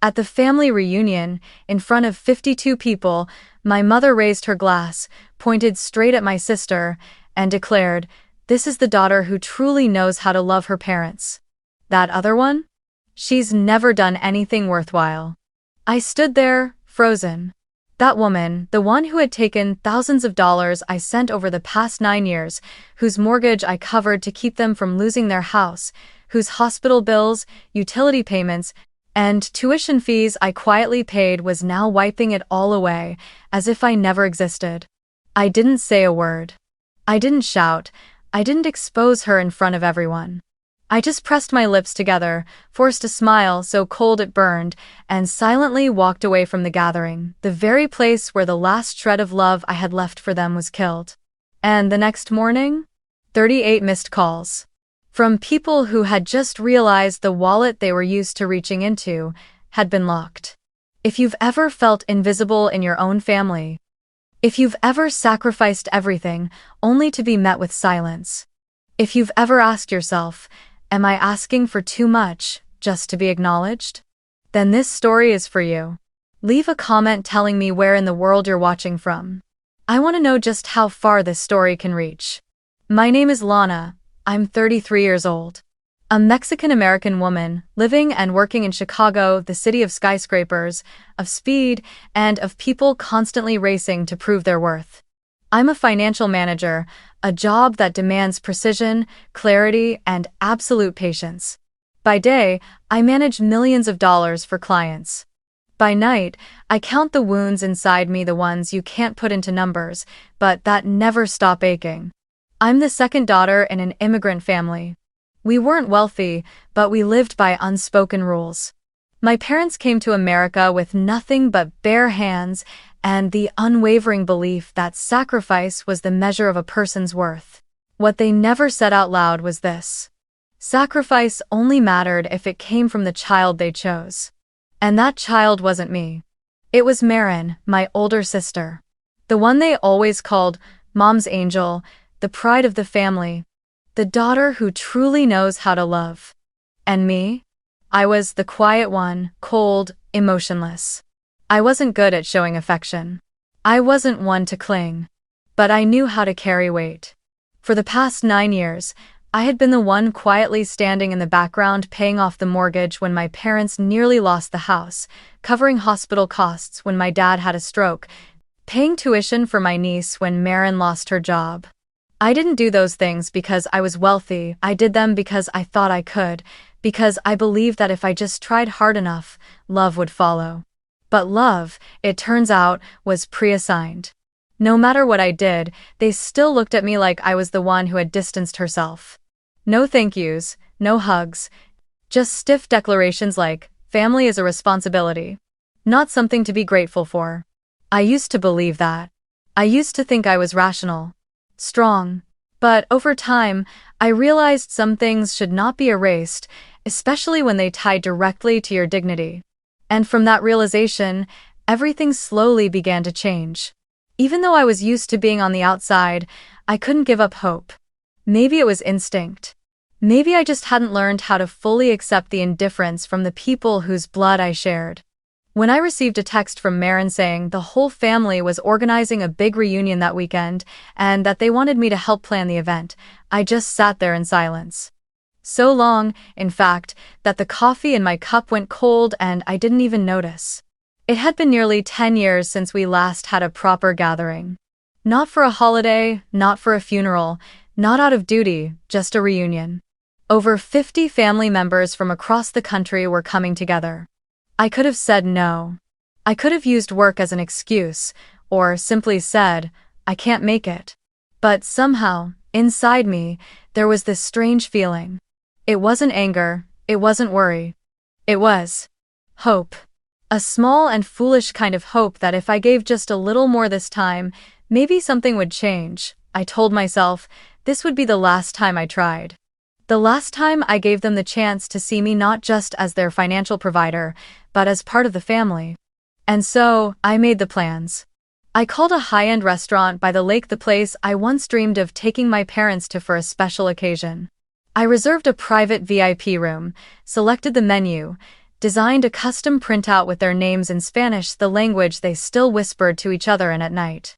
At the family reunion, in front of 52 people, my mother raised her glass, pointed straight at my sister, and declared, "This is the daughter who truly knows how to love her parents. That other one? She's never done anything worthwhile." I stood there, frozen. That woman, the one who had taken thousands of dollars I sent over the past 9 years, whose mortgage I covered to keep them from losing their house, whose hospital bills, utility payments, and tuition fees I quietly paid, was now wiping it all away, as if I never existed. I didn't say a word. I didn't shout. I didn't expose her in front of everyone. I just pressed my lips together, forced a smile so cold it burned, and silently walked away from the gathering, the very place where the last shred of love I had left for them was killed. And the next morning? 38 missed calls. From people who had just realized the wallet they were used to reaching into had been locked. If you've ever felt invisible in your own family, if you've ever sacrificed everything only to be met with silence, if you've ever asked yourself, "Am I asking for too much just to be acknowledged?" then this story is for you. Leave a comment telling me where in the world you're watching from. I want to know just how far this story can reach. My name is Lana. I'm 33 years old. A Mexican-American woman living and working in Chicago, the city of skyscrapers, of speed, and of people constantly racing to prove their worth. I'm a financial manager, a job that demands precision, clarity, and absolute patience. By day, I manage millions of dollars for clients. By night, I count the wounds inside me, the ones you can't put into numbers, but that never stop aching. I'm the second daughter in an immigrant family. We weren't wealthy, but we lived by unspoken rules. My parents came to America with nothing but bare hands and the unwavering belief that sacrifice was the measure of a person's worth. What they never said out loud was this: sacrifice only mattered if it came from the child they chose. And that child wasn't me. It was Marin, my older sister. The one they always called Mom's Angel, the pride of the family, the daughter who truly knows how to love. And me? I was the quiet one, cold, emotionless. I wasn't good at showing affection. I wasn't one to cling. But I knew how to carry weight. For the past 9 years, I had been the one quietly standing in the background, paying off the mortgage when my parents nearly lost the house, covering hospital costs when my dad had a stroke, paying tuition for my niece when Marin lost her job. I didn't do those things because I was wealthy. I did them because I thought I could, because I believed that if I just tried hard enough, love would follow. But love, it turns out, was pre-assigned. No matter what I did, they still looked at me like I was the one who had distanced herself. No thank yous, no hugs, just stiff declarations like, family is a responsibility, not something to be grateful for. I used to believe that. I used to think I was rational, strong. But over time, I realized some things should not be erased, especially when they tie directly to your dignity. And from that realization, everything slowly began to change. Even though I was used to being on the outside, I couldn't give up hope. Maybe it was instinct. Maybe I just hadn't learned how to fully accept the indifference from the people whose blood I shared. When I received a text from Marin saying the whole family was organizing a big reunion that weekend and that they wanted me to help plan the event, I just sat there in silence. So long, in fact, that the coffee in my cup went cold and I didn't even notice. It had been nearly 10 years since we last had a proper gathering. Not for a holiday, not for a funeral, not out of duty, just a reunion. Over 50 family members from across the country were coming together. I could have said no. I could have used work as an excuse, or simply said, I can't make it. But somehow, inside me, there was this strange feeling. It wasn't anger, it wasn't worry. It was hope. A small and foolish kind of hope that if I gave just a little more this time, maybe something would change. I told myself, this would be the last time I tried. The last time I gave them the chance to see me not just as their financial provider, but as part of the family. And so, I made the plans. I called a high-end restaurant by the lake, the place I once dreamed of taking my parents to for a special occasion. I reserved a private VIP room, selected the menu, designed a custom printout with their names in Spanish, the language they still whispered to each other in at night.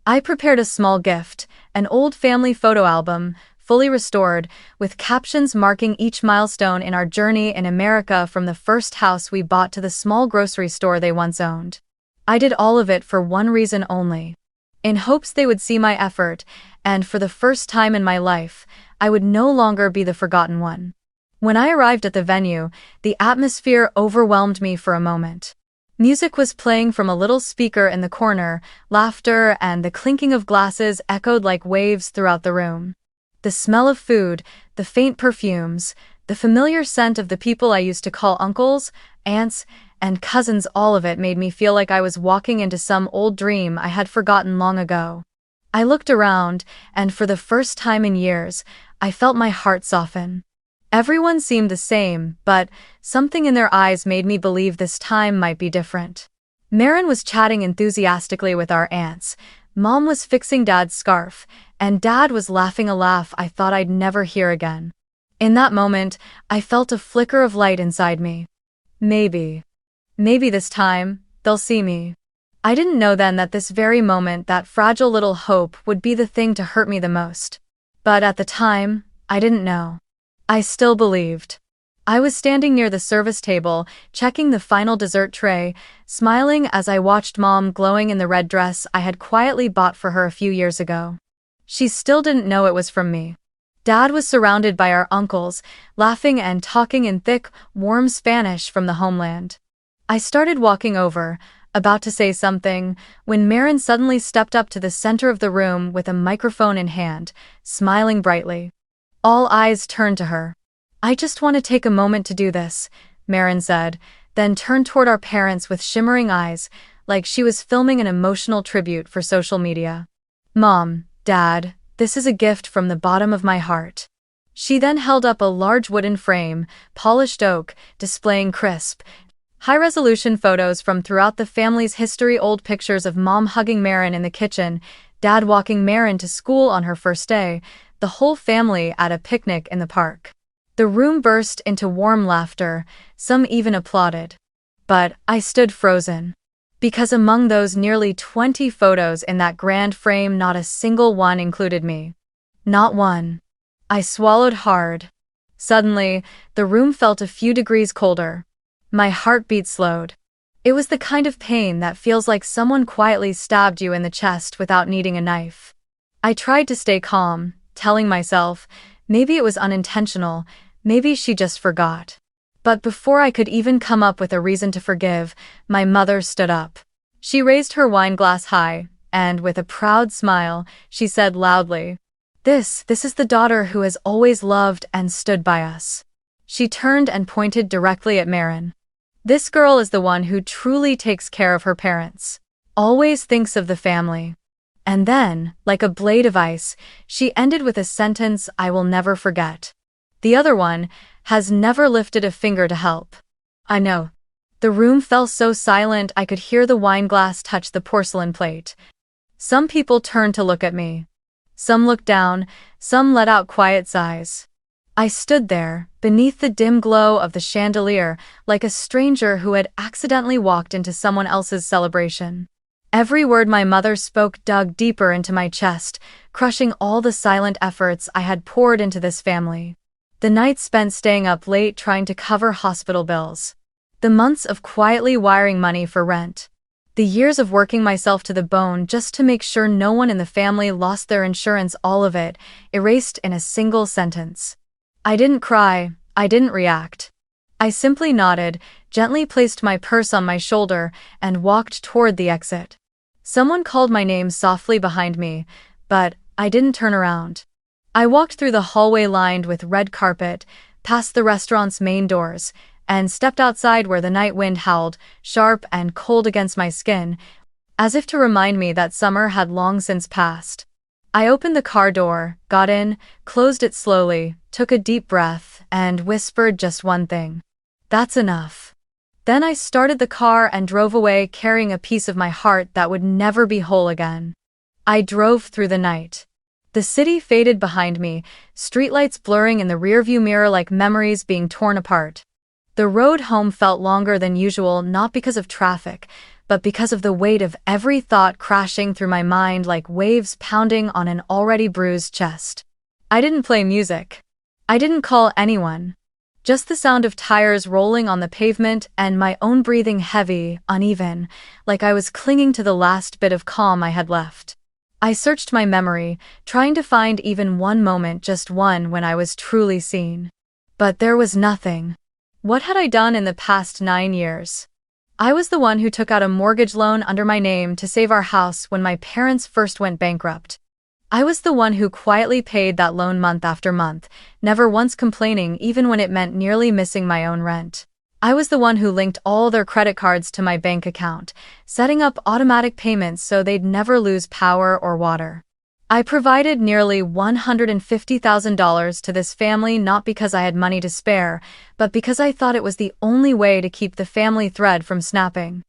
I prepared a small gift, an old family photo album, fully restored, with captions marking each milestone in our journey in America, from the first house we bought to the small grocery store they once owned. I did all of it for one reason only. In hopes they would see my effort, and for the first time in my life, I would no longer be the forgotten one. When I arrived at the venue, the atmosphere overwhelmed me for a moment. Music was playing from a little speaker in the corner, laughter and the clinking of glasses echoed like waves throughout the room. The smell of food, the faint perfumes, the familiar scent of the people I used to call uncles, aunts, and cousins, all of it made me feel like I was walking into some old dream I had forgotten long ago. I looked around, and for the first time in years, I felt my heart soften. Everyone seemed the same, but something in their eyes made me believe this time might be different. Marin was chatting enthusiastically with our aunts, Mom was fixing Dad's scarf, and Dad was laughing a laugh I thought I'd never hear again. In that moment, I felt a flicker of light inside me. Maybe this time, they'll see me. I didn't know then that this very moment, that fragile little hope, would be the thing to hurt me the most. But at the time, I didn't know. I still believed. I was standing near the service table, checking the final dessert tray, smiling as I watched Mom glowing in the red dress I had quietly bought for her a few years ago. She still didn't know it was from me. Dad was surrounded by our uncles, laughing and talking in thick, warm Spanish from the homeland. I started walking over, about to say something, when Marin suddenly stepped up to the center of the room with a microphone in hand, smiling brightly. All eyes turned to her. "I just want to take a moment to do this," Marin said, then turned toward our parents with shimmering eyes, like she was filming an emotional tribute for social media. "Mom, Dad, this is a gift from the bottom of my heart." She then held up a large wooden frame, polished oak, displaying crisp, high-resolution photos from throughout the family's history, old pictures of Mom hugging Marin in the kitchen, Dad walking Marin to school on her first day, the whole family at a picnic in the park. The room burst into warm laughter, some even applauded. But I stood frozen. Because among those nearly 20 photos in that grand frame, not a single one included me. Not one. I swallowed hard. Suddenly, the room felt a few degrees colder. My heartbeat slowed. It was the kind of pain that feels like someone quietly stabbed you in the chest without needing a knife. I tried to stay calm, telling myself, maybe it was unintentional, maybe she just forgot. But before I could even come up with a reason to forgive, my mother stood up. She raised her wine glass high, and with a proud smile, she said loudly, This is the daughter who has always loved and stood by us." She turned and pointed directly at Marin. "This girl is the one who truly takes care of her parents. Always thinks of the family." And then, like a blade of ice, she ended with a sentence I will never forget. "The other one has never lifted a finger to help." I know. The room fell so silent I could hear the wine glass touch the porcelain plate. Some people turned to look at me. Some looked down, some let out quiet sighs. I stood there, beneath the dim glow of the chandelier, like a stranger who had accidentally walked into someone else's celebration. Every word my mother spoke dug deeper into my chest, crushing all the silent efforts I had poured into this family. The nights spent staying up late trying to cover hospital bills. The months of quietly wiring money for rent. The years of working myself to the bone just to make sure no one in the family lost their insurance, all of it, erased in a single sentence. I didn't cry, I didn't react. I simply nodded, gently placed my purse on my shoulder, and walked toward the exit. Someone called my name softly behind me, but I didn't turn around. I walked through the hallway lined with red carpet, past the restaurant's main doors, and stepped outside where the night wind howled, sharp and cold against my skin, as if to remind me that summer had long since passed. I opened the car door, got in, closed it slowly, took a deep breath, and whispered just one thing. "That's enough." Then I started the car and drove away, carrying a piece of my heart that would never be whole again. I drove through the night. The city faded behind me, streetlights blurring in the rearview mirror like memories being torn apart. The road home felt longer than usual, not because of traffic, but because of the weight of every thought crashing through my mind like waves pounding on an already bruised chest. I didn't play music. I didn't call anyone. Just the sound of tires rolling on the pavement and my own breathing heavy, uneven, like I was clinging to the last bit of calm I had left. I searched my memory, trying to find even one moment, just one, when I was truly seen. But there was nothing. What had I done in the past 9 years? I was the one who took out a mortgage loan under my name to save our house when my parents first went bankrupt. I was the one who quietly paid that loan month after month, never once complaining even when it meant nearly missing my own rent. I was the one who linked all their credit cards to my bank account, setting up automatic payments so they'd never lose power or water. I provided nearly $150,000 to this family not because I had money to spare, but because I thought it was the only way to keep the family thread from snapping.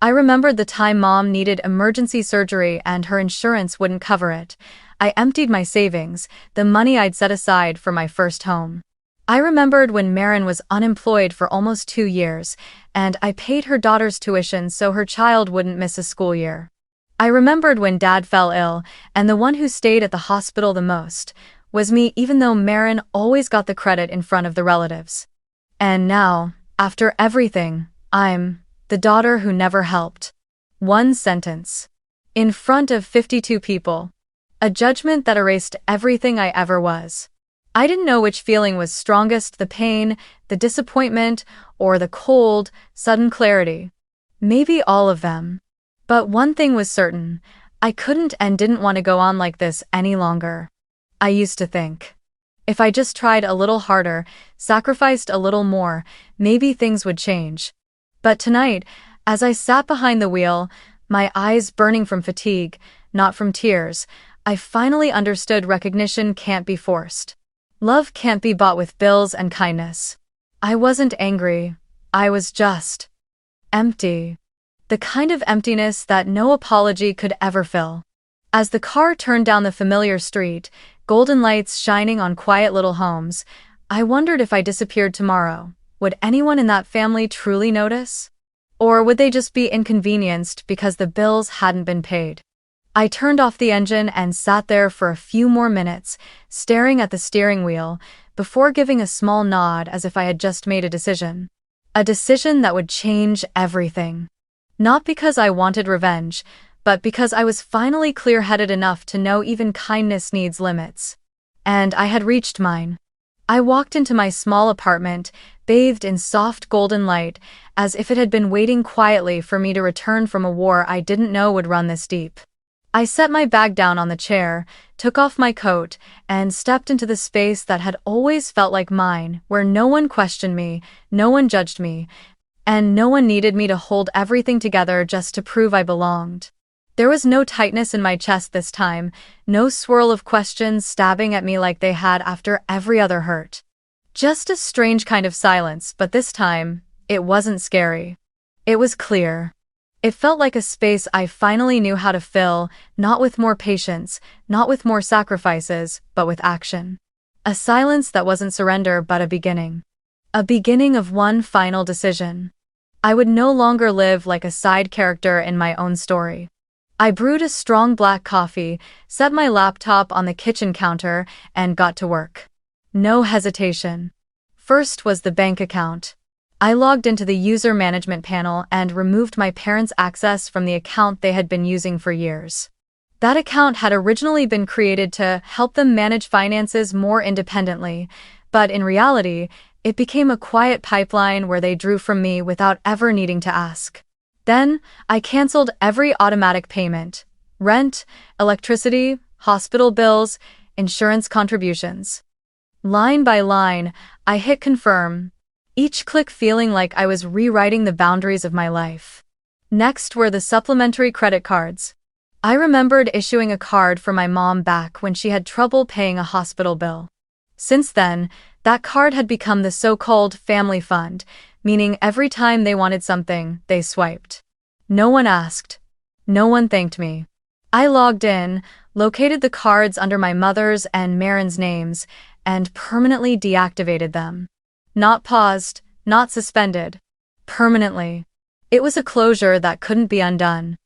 I remembered the time Mom needed emergency surgery and her insurance wouldn't cover it. I emptied my savings, the money I'd set aside for my first home. I remembered when Marin was unemployed for almost 2 years, and I paid her daughter's tuition so her child wouldn't miss a school year. I remembered when Dad fell ill, and the one who stayed at the hospital the most was me, even though Marin always got the credit in front of the relatives. And now, after everything, I'm the daughter who never helped. One sentence. In front of 52 people. A judgment that erased everything I ever was. I didn't know which feeling was strongest, the pain, the disappointment, or the cold, sudden clarity. Maybe all of them. But one thing was certain, I couldn't and didn't want to go on like this any longer. I used to think, if I just tried a little harder, sacrificed a little more, maybe things would change. But tonight, as I sat behind the wheel, my eyes burning from fatigue, not from tears, I finally understood recognition can't be forced. Love can't be bought with bills and kindness. I wasn't angry, I was just empty. The kind of emptiness that no apology could ever fill. As the car turned down the familiar street, golden lights shining on quiet little homes, I wondered if I disappeared tomorrow, would anyone in that family truly notice? Or would they just be inconvenienced because the bills hadn't been paid? I turned off the engine and sat there for a few more minutes, staring at the steering wheel, before giving a small nod as if I had just made a decision. A decision that would change everything. Not because I wanted revenge, but because I was finally clear-headed enough to know even kindness needs limits. And I had reached mine. I walked into my small apartment, bathed in soft golden light, as if it had been waiting quietly for me to return from a war I didn't know would run this deep. I set my bag down on the chair, took off my coat, and stepped into the space that had always felt like mine, where no one questioned me, no one judged me, and no one needed me to hold everything together just to prove I belonged. There was no tightness in my chest this time, no swirl of questions stabbing at me like they had after every other hurt. Just a strange kind of silence, but this time, it wasn't scary. It was clear. It felt like a space I finally knew how to fill, not with more patience, not with more sacrifices, but with action. A silence that wasn't surrender but a beginning. A beginning of one final decision. I would no longer live like a side character in my own story. I brewed a strong black coffee, set my laptop on the kitchen counter, and got to work. No hesitation. First was the bank account. I logged into the user management panel and removed my parents' access from the account they had been using for years. That account had originally been created to help them manage finances more independently, but in reality, it became a quiet pipeline where they drew from me without ever needing to ask. Then, I canceled every automatic payment: rent, electricity, hospital bills, insurance contributions. Line by line, I hit confirm, each click feeling like I was rewriting the boundaries of my life. Next were the supplementary credit cards. I remembered issuing a card for my mom back when she had trouble paying a hospital bill. Since then, that card had become the so-called family fund, meaning every time they wanted something, they swiped. No one asked. No one thanked me. I logged in, located the cards under my mother's and Marin's names, and permanently deactivated them. Not paused, not suspended. Permanently. It was a closure that couldn't be undone.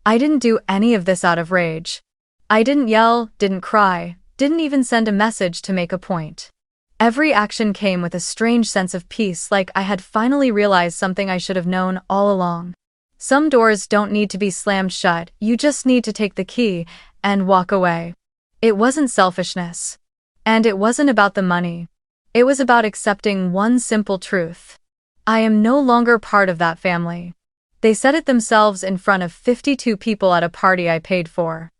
I didn't do any of this out of rage. I didn't yell, didn't cry, didn't even send a message to make a point. Every action came with a strange sense of peace, like I had finally realized something I should have known all along. Some doors don't need to be slammed shut, you just need to take the key and walk away. It wasn't selfishness. And it wasn't about the money. It was about accepting one simple truth. I am no longer part of that family. They said it themselves in front of 52 people at a party I paid for.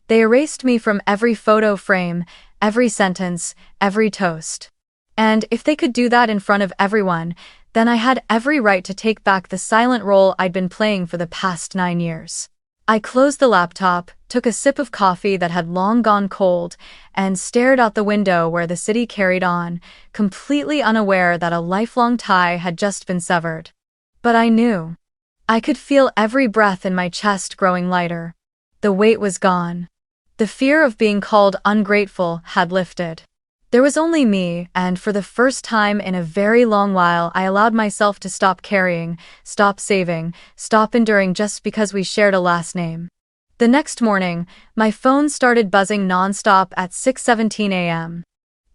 They erased me from every photo frame, every sentence, every toast. And if they could do that in front of everyone, then I had every right to take back the silent role I'd been playing for the past 9 years. I closed the laptop, took a sip of coffee that had long gone cold, and stared out the window where the city carried on, completely unaware that a lifelong tie had just been severed. But I knew. I could feel every breath in my chest growing lighter. The weight was gone. The fear of being called ungrateful had lifted. There was only me, and for the first time in a very long while I allowed myself to stop carrying, stop saving, stop enduring just because we shared a last name. The next morning, my phone started buzzing nonstop at 6:17 a.m.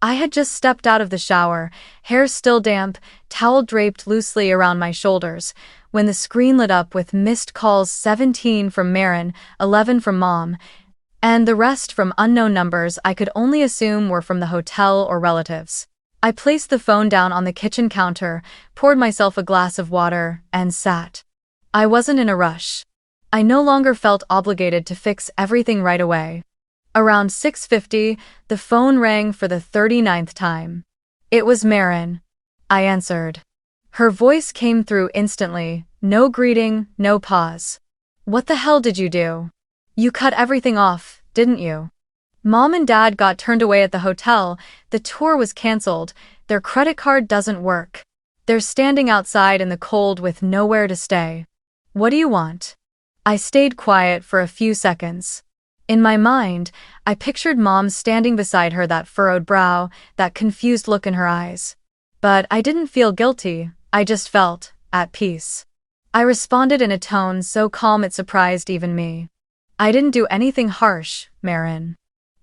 I had just stepped out of the shower, hair still damp, towel draped loosely around my shoulders, when the screen lit up with missed calls: 17 from Marin, 11 from Mom, and the rest from unknown numbers I could only assume were from the hotel or relatives. I placed the phone down on the kitchen counter, poured myself a glass of water, and sat. I wasn't in a rush. I no longer felt obligated to fix everything right away. Around 6:50, the phone rang for the 39th time. It was Marin. I answered. Her voice came through instantly, no greeting, no pause. "What the hell did you do? You cut everything off, didn't you? Mom and Dad got turned away at the hotel, the tour was cancelled, their credit card doesn't work. They're standing outside in the cold with nowhere to stay. What do you want?" I stayed quiet for a few seconds. In my mind, I pictured Mom standing beside her, that furrowed brow, that confused look in her eyes. But I didn't feel guilty, I just felt at peace. I responded in a tone so calm it surprised even me. "I didn't do anything harsh, Marin.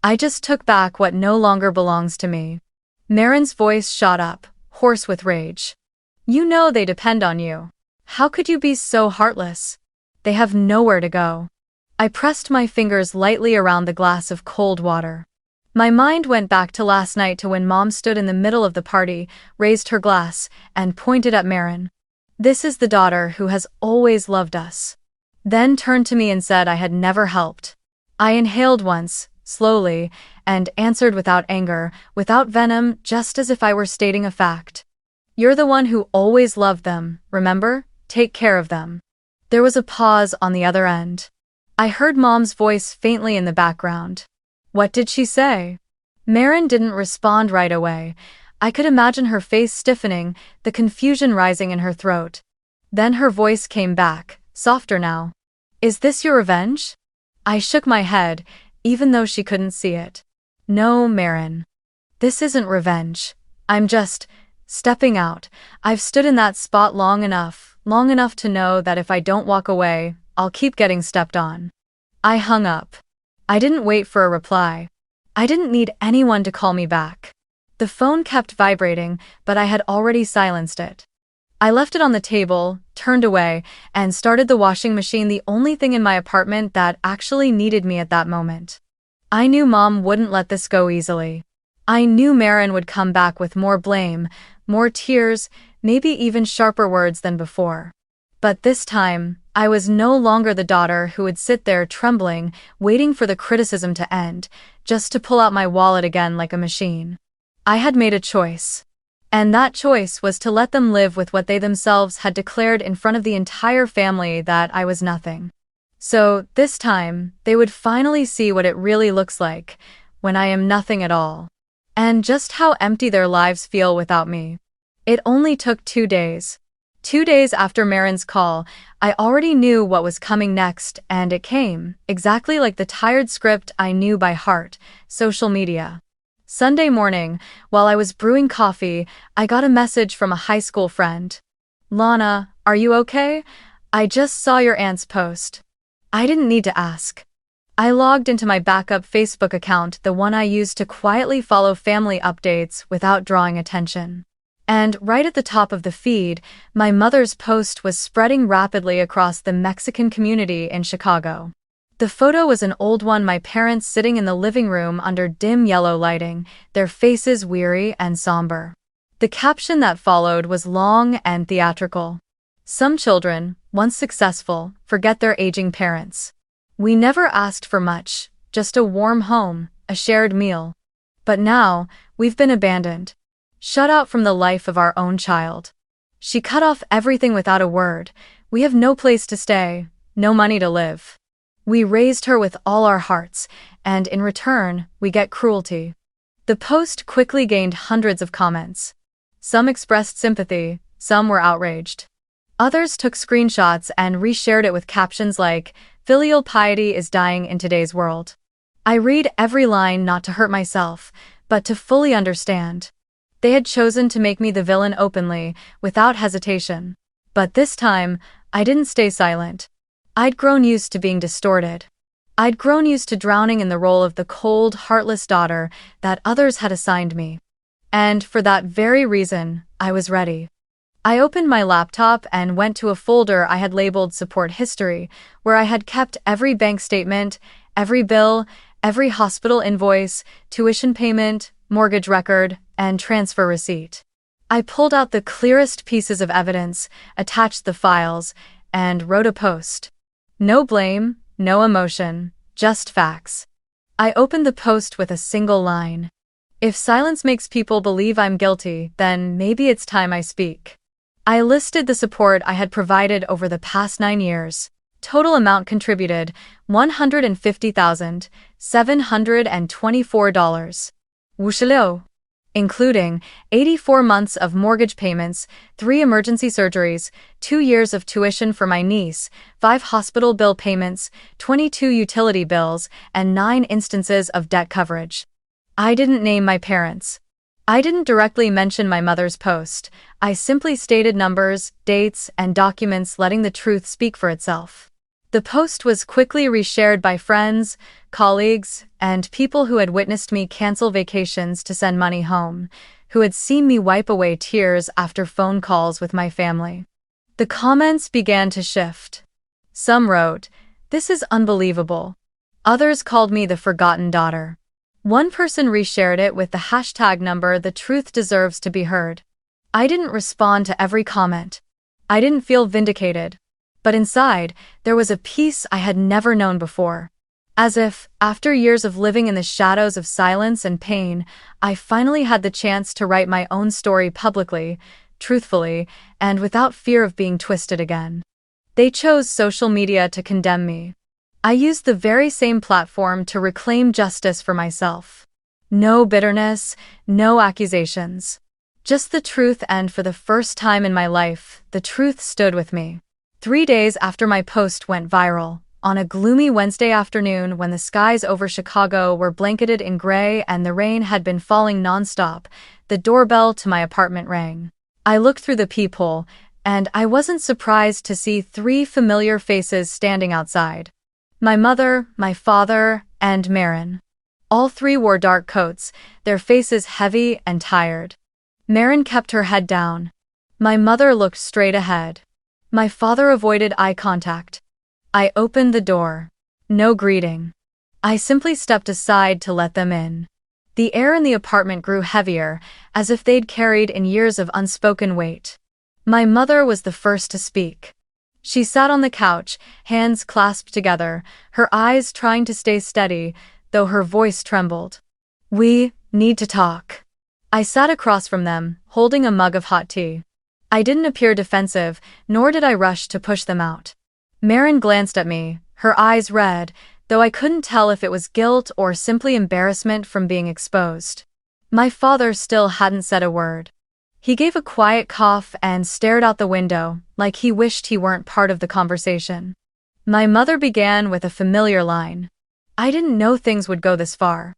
I just took back what no longer belongs to me." Marin's voice shot up, hoarse with rage. "You know they depend on you. How could you be so heartless? They have nowhere to go." I pressed my fingers lightly around the glass of cold water. My mind went back to last night, to when Mom stood in the middle of the party, raised her glass, and pointed at Marin. "This is the daughter who has always loved us." Then turned to me and said I had never helped. I inhaled once, slowly, and answered without anger, without venom, just as if I were stating a fact. "You're the one who always loved them, remember? Take care of them." There was a pause on the other end. I heard Mom's voice faintly in the background. What did she say? Marin didn't respond right away. I could imagine her face stiffening, the confusion rising in her throat. Then her voice came back, softer now. "Is this your revenge?" I shook my head, even though she couldn't see it. "No, Marin. This isn't revenge. I'm just stepping out. I've stood in that spot long enough to know that if I don't walk away, I'll keep getting stepped on." I hung up. I didn't wait for a reply. I didn't need anyone to call me back. The phone kept vibrating, but I had already silenced it. I left it on the table, turned away, and started the washing machine, the only thing in my apartment that actually needed me at that moment. I knew Mom wouldn't let this go easily. I knew Marin would come back with more blame, more tears, maybe even sharper words than before. But this time, I was no longer the daughter who would sit there trembling, waiting for the criticism to end, just to pull out my wallet again like a machine. I had made a choice. And that choice was to let them live with what they themselves had declared in front of the entire family, that I was nothing. So, this time, they would finally see what it really looks like, when I am nothing at all. And just how empty their lives feel without me. It only took 2 days. 2 days after Marin's call, I already knew what was coming next, and it came, exactly like the tired script I knew by heart: social media. Sunday morning, while I was brewing coffee, I got a message from a high school friend. "Lana, are you okay? I just saw your aunt's post." I didn't need to ask. I logged into my backup Facebook account, the one I used to quietly follow family updates without drawing attention. And right at the top of the feed, my mother's post was spreading rapidly across the Mexican community in Chicago. The photo was an old one, my parents sitting in the living room under dim yellow lighting, their faces weary and somber. The caption that followed was long and theatrical. "Some children, once successful, forget their aging parents. We never asked for much, just a warm home, a shared meal. But now, we've been abandoned. Shut out from the life of our own child. She cut off everything without a word. We have no place to stay, no money to live. We raised her with all our hearts, and in return, we get cruelty." The post quickly gained hundreds of comments. Some expressed sympathy, some were outraged. Others took screenshots and reshared it with captions like, "Filial piety is dying in today's world." I read every line not to hurt myself, but to fully understand. They had chosen to make me the villain openly, without hesitation. But this time, I didn't stay silent. I'd grown used to being distorted. I'd grown used to drowning in the role of the cold, heartless daughter that others had assigned me. And for that very reason, I was ready. I opened my laptop and went to a folder I had labeled Support History, where I had kept every bank statement, every bill, every hospital invoice, tuition payment, mortgage record, and transfer receipt. I pulled out the clearest pieces of evidence, attached the files, and wrote a post. No blame, no emotion, just facts. I opened the post with a single line. "If silence makes people believe I'm guilty, then maybe it's time I speak." I listed the support I had provided over the past 9 years. Total amount contributed, $150,724. Wushilo. Including 84 months of mortgage payments, 3 emergency surgeries, 2 years of tuition for my niece, 5 hospital bill payments, 22 utility bills, and 9 instances of debt coverage. I didn't name my parents. I didn't directly mention my mother's post. I simply stated numbers, dates, and documents, letting the truth speak for itself. The post was quickly reshared by friends, colleagues, and people who had witnessed me cancel vacations to send money home, who had seen me wipe away tears after phone calls with my family. The comments began to shift. Some wrote, "This is unbelievable." Others called me the forgotten daughter. One person reshared it with the hashtag number "The truth deserves to be heard." I didn't respond to every comment. I didn't feel vindicated. But inside, there was a peace I had never known before. As if, after years of living in the shadows of silence and pain, I finally had the chance to write my own story publicly, truthfully, and without fear of being twisted again. They chose social media to condemn me. I used the very same platform to reclaim justice for myself. No bitterness, no accusations. Just the truth, and for the first time in my life, the truth stood with me. 3 days after my post went viral, on a gloomy Wednesday afternoon when the skies over Chicago were blanketed in gray and the rain had been falling nonstop, the doorbell to my apartment rang. I looked through the peephole, and I wasn't surprised to see 3 familiar faces standing outside. My mother, my father, and Marin. All 3 wore dark coats, their faces heavy and tired. Marin kept her head down. My mother looked straight ahead. My father avoided eye contact. I opened the door. No greeting. I simply stepped aside to let them in. The air in the apartment grew heavier, as if they'd carried in years of unspoken weight. My mother was the first to speak. She sat on the couch, hands clasped together, her eyes trying to stay steady, though her voice trembled. "We need to talk." I sat across from them, holding a mug of hot tea. I didn't appear defensive, nor did I rush to push them out. Marin glanced at me, her eyes red, though I couldn't tell if it was guilt or simply embarrassment from being exposed. My father still hadn't said a word. He gave a quiet cough and stared out the window, like he wished he weren't part of the conversation. My mother began with a familiar line. "I didn't know things would go this far."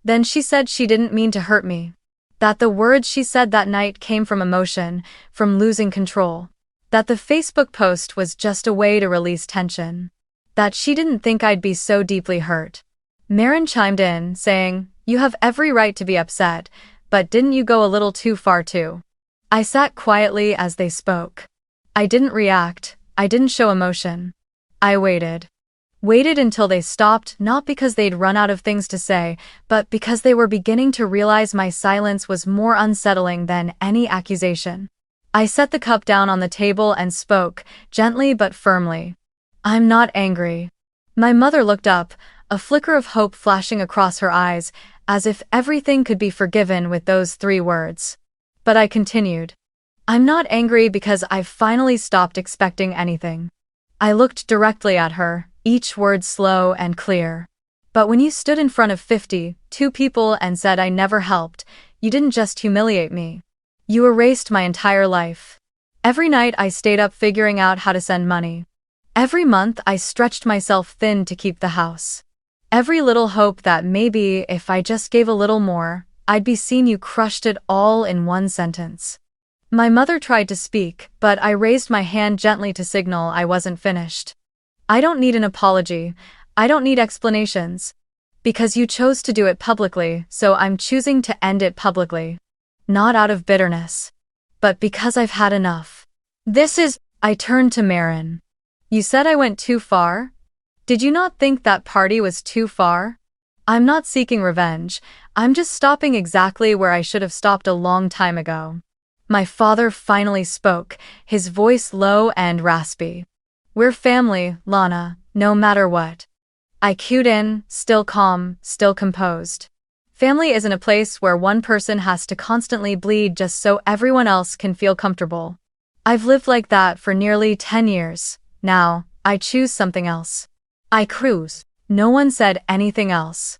Then she said she didn't mean to hurt me. That the words she said that night came from emotion, from losing control. That the Facebook post was just a way to release tension. That she didn't think I'd be so deeply hurt. Marin chimed in, saying, "You have every right to be upset, but didn't you go a little too far too?" I sat quietly as they spoke. I didn't react, I didn't show emotion. I waited. Waited until they stopped, not because they'd run out of things to say, but because they were beginning to realize my silence was more unsettling than any accusation. I set the cup down on the table and spoke, gently but firmly. "I'm not angry." My mother looked up, a flicker of hope flashing across her eyes, as if everything could be forgiven with those 3 words. But I continued. "I'm not angry because I've finally stopped expecting anything." I looked directly at her, each word slow and clear. "But when you stood in front of 52 people and said I never helped, you didn't just humiliate me. You erased my entire life. Every night I stayed up figuring out how to send money. Every month I stretched myself thin to keep the house. Every little hope that maybe if I just gave a little more, I'd be seen. You crushed it all in one sentence." My mother tried to speak, but I raised my hand gently to signal I wasn't finished. "I don't need an apology. I don't need explanations. Because you chose to do it publicly, so I'm choosing to end it publicly. Not out of bitterness, but because I've had enough. I turned to Marin. "You said I went too far? Did you not think that party was too far? I'm not seeking revenge, I'm just stopping exactly where I should have stopped a long time ago." My father finally spoke, his voice low and raspy. "We're family, Lana, no matter what." I cued in, still calm, still composed. Family isn't a place where one person has to constantly bleed just so everyone else can feel comfortable. I've lived like that for nearly 10 years. Now, I choose something else. I cruise. No one said anything else.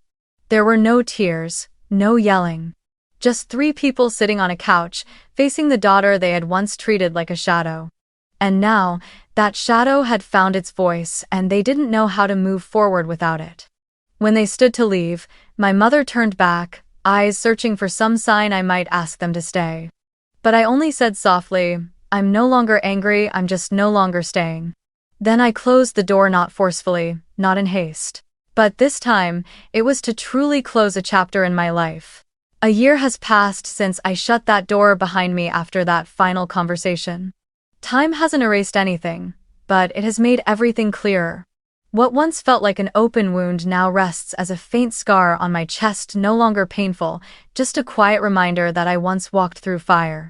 There were no tears, no yelling. Just 3 people sitting on a couch, facing the daughter they had once treated like a shadow. And now, that shadow had found its voice and they didn't know how to move forward without it. When they stood to leave, my mother turned back, eyes searching for some sign I might ask them to stay. But I only said softly, "I'm no longer angry, I'm just no longer staying." Then I closed the door, not forcefully, not in haste. But this time, it was to truly close a chapter in my life. A year has passed since I shut that door behind me after that final conversation. Time hasn't erased anything, but it has made everything clearer. What once felt like an open wound now rests as a faint scar on my chest, no longer painful, just a quiet reminder that I once walked through fire.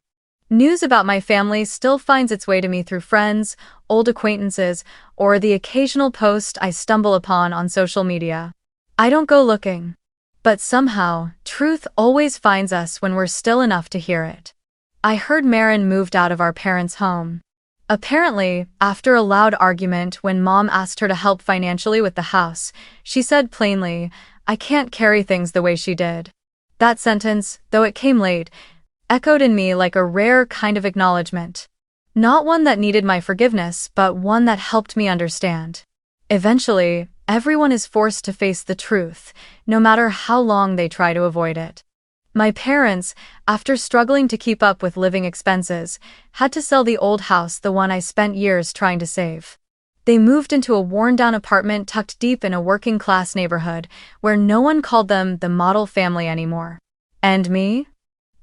News about my family still finds its way to me through friends, old acquaintances, or the occasional post I stumble upon on social media. I don't go looking. But somehow, truth always finds us when we're still enough to hear it. I heard Marin moved out of our parents' home. Apparently, after a loud argument when Mom asked her to help financially with the house, she said plainly, "I can't carry things the way she did." That sentence, though it came late, echoed in me like a rare kind of acknowledgement. Not one that needed my forgiveness, but one that helped me understand. Eventually, everyone is forced to face the truth, no matter how long they try to avoid it. My parents, after struggling to keep up with living expenses, had to sell the old house, the one I spent years trying to save. They moved into a worn-down apartment tucked deep in a working-class neighborhood, where no one called them the model family anymore. And me?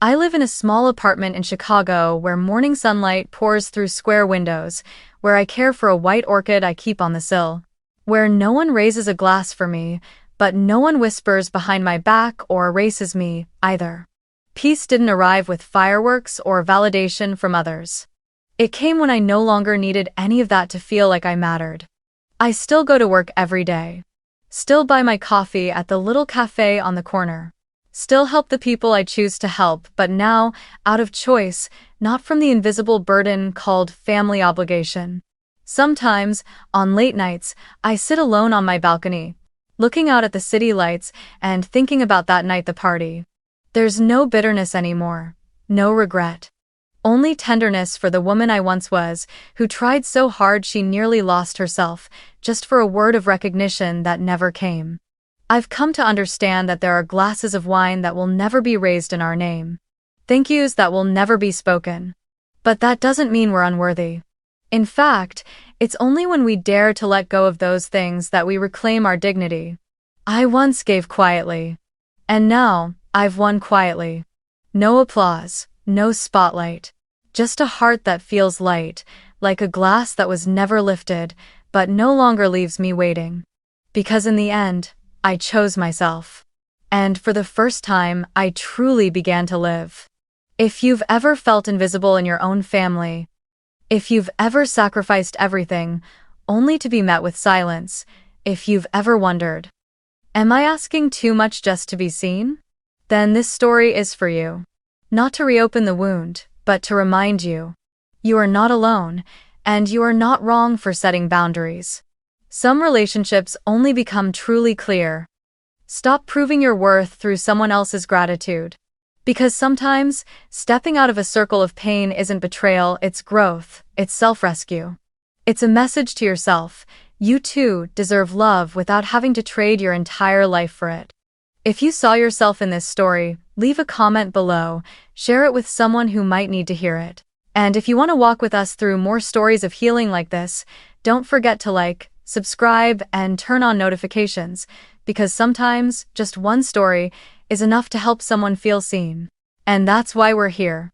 I live in a small apartment in Chicago where morning sunlight pours through square windows, where I care for a white orchid I keep on the sill, where no one raises a glass for me, but no one whispers behind my back or erases me, either. Peace didn't arrive with fireworks or validation from others. It came when I no longer needed any of that to feel like I mattered. I still go to work every day. Still buy my coffee at the little cafe on the corner. Still help the people I choose to help, but now, out of choice, not from the invisible burden called family obligation. Sometimes, on late nights, I sit alone on my balcony, looking out at the city lights and thinking about that night, the party. There's no bitterness anymore, no regret. Only tenderness for the woman I once was, who tried so hard she nearly lost herself, just for a word of recognition that never came. I've come to understand that there are glasses of wine that will never be raised in our name. Thank yous that will never be spoken. But that doesn't mean we're unworthy. In fact, it's only when we dare to let go of those things that we reclaim our dignity. I once gave quietly. And now, I've won quietly. No applause, no spotlight. Just a heart that feels light, like a glass that was never lifted, but no longer leaves me waiting. Because in the end, I chose myself. And for the first time, I truly began to live. If you've ever felt invisible in your own family, if you've ever sacrificed everything, only to be met with silence, if you've ever wondered, am I asking too much just to be seen? Then this story is for you. Not to reopen the wound, but to remind you. You are not alone, and you are not wrong for setting boundaries. Some relationships only become truly clear. Stop proving your worth through someone else's gratitude. Because sometimes, stepping out of a circle of pain isn't betrayal, it's growth, it's self-rescue. It's a message to yourself. You too deserve love without having to trade your entire life for it. If you saw yourself in this story, leave a comment below, share it with someone who might need to hear it. And if you want to walk with us through more stories of healing like this, don't forget to like, subscribe, and turn on notifications, because sometimes just one story is enough to help someone feel seen. And that's why we're here.